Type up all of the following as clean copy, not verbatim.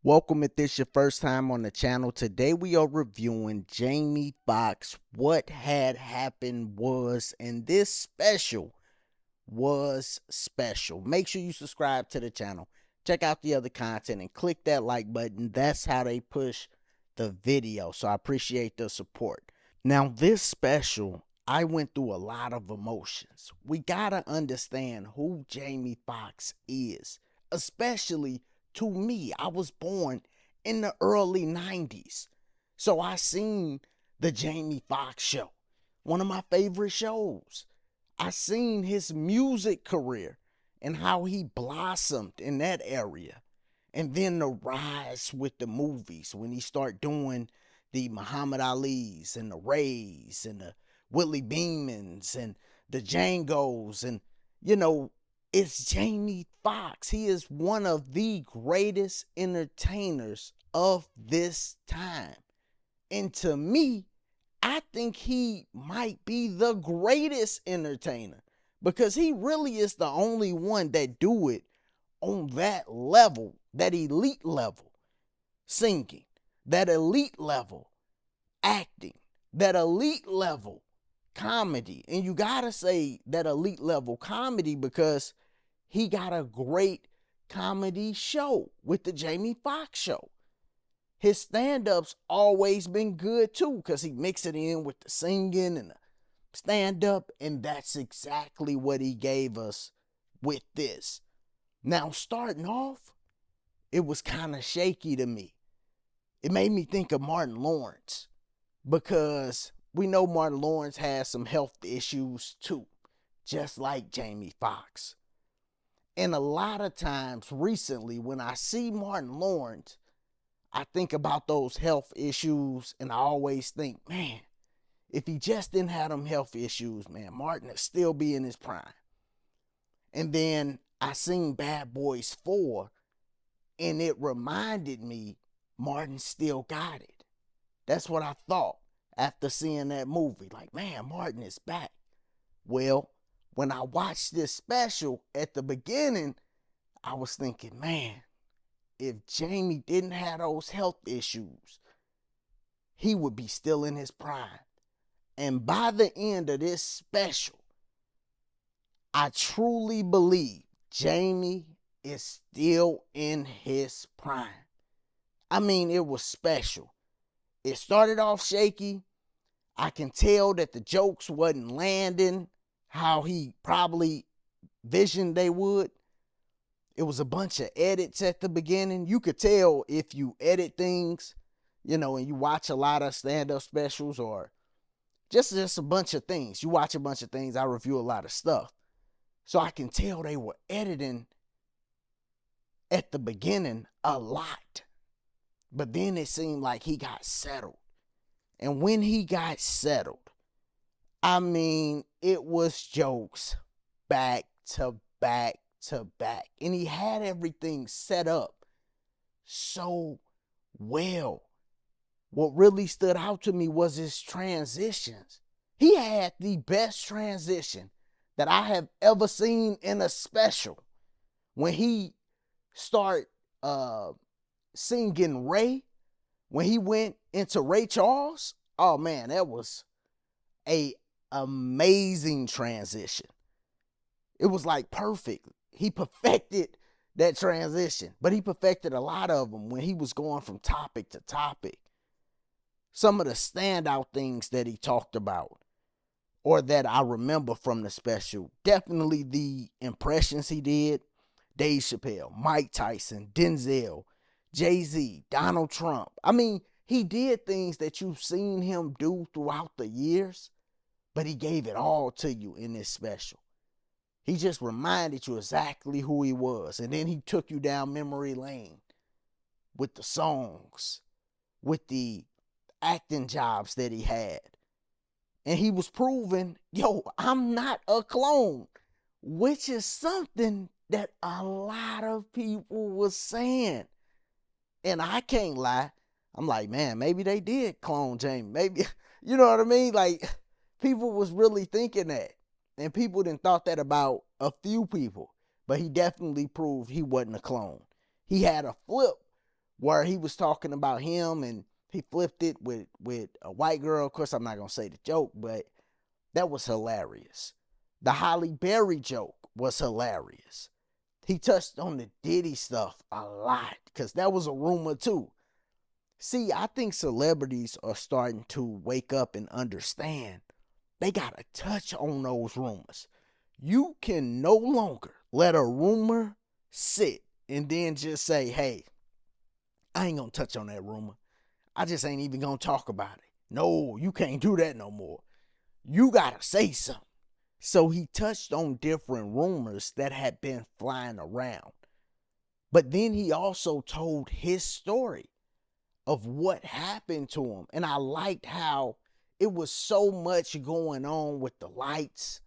Welcome if this your first time on the channel. Today we are reviewing Jamie Foxx, What Had Happened Was, and this special was special. Make sure you subscribe to the channel, check out the other content, and click that like button. That's how they push the video, so I appreciate the support. Now this special, I went through a lot of emotions. We gotta understand who Jamie Foxx is, especially to me. I was born in the early 90s. So I seen the Jamie Foxx show, one of my favorite shows. I seen his music career and how he blossomed in that area. And then the rise with the movies when he started doing the Muhammad Ali's and the Rays and the Willie Beemans and the Django's and, you know, it's Jamie Foxx. He is one of the greatest entertainers of this time. And to me, I think he might be the greatest entertainer because he really is the only one that do it on that level, that elite level singing, that elite level acting, that elite level comedy. And you gotta say that elite level comedy because he got a great comedy show with the Jamie Foxx show. His stand-ups always been good too because he mixed it in with the singing and the stand-up, and that's exactly what he gave us with this. Now starting off, it was kind of shaky to me. It made me think of Martin Lawrence because we know Martin Lawrence has some health issues too, just like Jamie Foxx. And a lot of times recently when I see Martin Lawrence, I think about those health issues and I always think, man, if he just didn't have them health issues, man, Martin would still be in his prime. And then I seen Bad Boys 4 and it reminded me Martin still got it. That's what I thought after seeing that movie. Like, man, Martin is back. Well, when I watched this special at the beginning, I was thinking, man, if Jamie didn't have those health issues, he would be still in his prime. And by the end of this special, I truly believe Jamie is still in his prime. I mean, it was special. It started off shaky. I can tell that the jokes wasn't landing how he probably visioned they would. It was a bunch of edits at the beginning. You could tell if you edit things, and you watch a lot of stand-up specials or just a bunch of things. You watch a bunch of things. I review a lot of stuff. So I can tell they were editing at the beginning a lot. But then it seemed like he got settled. And when he got settled, I mean, it was jokes back to back to back. And he had everything set up so well. What really stood out to me was his transitions. He had the best transition that I have ever seen in a special. When he started singing Ray, when he went into Ray Charles, oh man, that was a amazing transition. It was like perfect. He perfected that transition, but he perfected a lot of them when he was going from topic to topic. Some of the standout things that he talked about or that I remember from the special, definitely the impressions he did. Dave Chappelle, Mike Tyson, Denzel, Jay-Z, Donald Trump. I mean, he did things that you've seen him do throughout the years, but he gave it all to you in this special. He just reminded you exactly who he was. And then he took you down memory lane with the songs, with the acting jobs that he had. And he was proving, yo, I'm not a clone, which is something that a lot of people was saying. And I can't lie. I'm like, man, maybe they did clone Jamie. Maybe, you know what I mean? Like, people was really thinking that. And people didn't thought that about a few people. But he definitely proved he wasn't a clone. He had a flip where he was talking about him and he flipped it with a white girl. Of course, I'm not gonna say the joke, but that was hilarious. The Holly Berry joke was hilarious. He touched on the Diddy stuff a lot because that was a rumor too. See, I think celebrities are starting to wake up and understand they gotta touch on those rumors. You can no longer let a rumor sit and then just say, hey, I ain't gonna touch on that rumor. I just ain't even gonna talk about it. No, you can't do that no more. You gotta say something. So he touched on different rumors that had been flying around. But then he also told his story of what happened to him. And I liked how it was so much going on with the lights,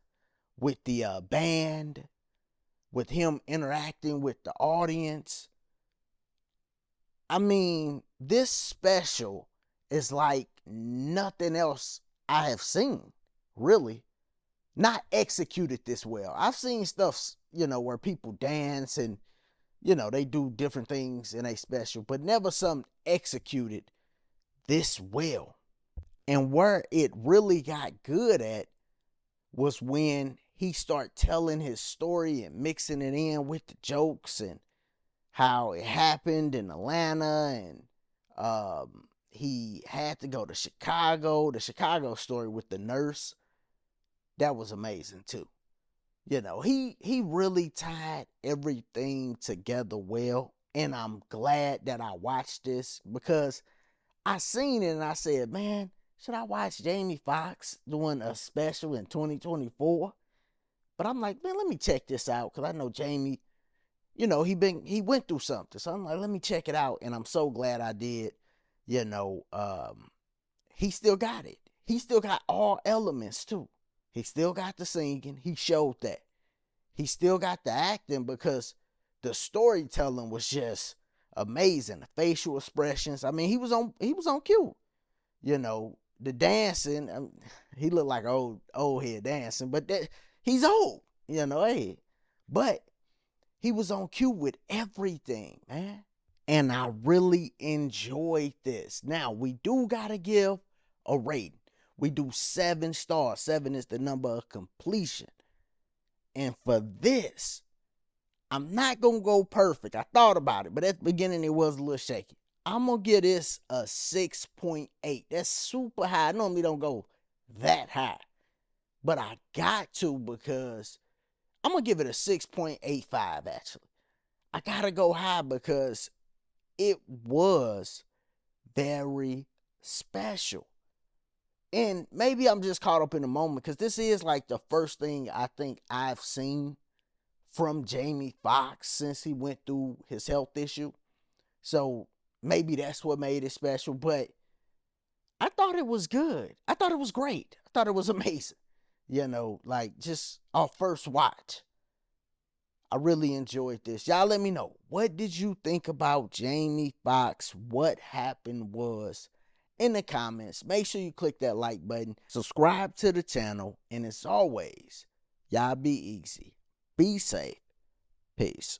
with the band, with him interacting with the audience. I mean, this special is like nothing else I have seen, really. Not executed this well. I've seen stuff, where people dance and, they do different things in a special, but never something executed this well. And where it really got good at was when he started telling his story and mixing it in with the jokes and how it happened in Atlanta, and he had to go to Chicago. The Chicago story with the nurse, that was amazing too. He really tied everything together well, and I'm glad that I watched this because I seen it and I said, man, should I watch Jamie Foxx doing a special in 2024? But I'm like, man, let me check this out because I know Jamie, he went through something. So I'm like, let me check it out, and I'm so glad I did. He still got it. He still got all elements too. He still got the singing. He showed that. He still got the acting because the storytelling was just amazing. The facial expressions. I mean, he was on cue. The dancing. He looked like old head dancing, but he's old. Hey, but he was on cue with everything, man. And I really enjoyed this. Now, we do gotta give a rating. We do 7 stars. 7 is the number of completion. And for this, I'm not going to go perfect. I thought about it, but at the beginning, it was a little shaky. I'm going to give this a 6.8. That's super high. I normally don't go that high, but I got to because I'm going to give it a 6.85, actually. I got to go high because it was very special. And maybe I'm just caught up in the moment because this is like the first thing I think I've seen from Jamie Foxx since he went through his health issue. So maybe that's what made it special. But I thought it was good. I thought it was great. I thought it was amazing. Like just our first watch. I really enjoyed this. Y'all let me know. What did you think about Jamie Foxx? What happened was in the comments. Make sure you click that like button. Subscribe to the channel. And as always, y'all be easy. Be safe. Peace.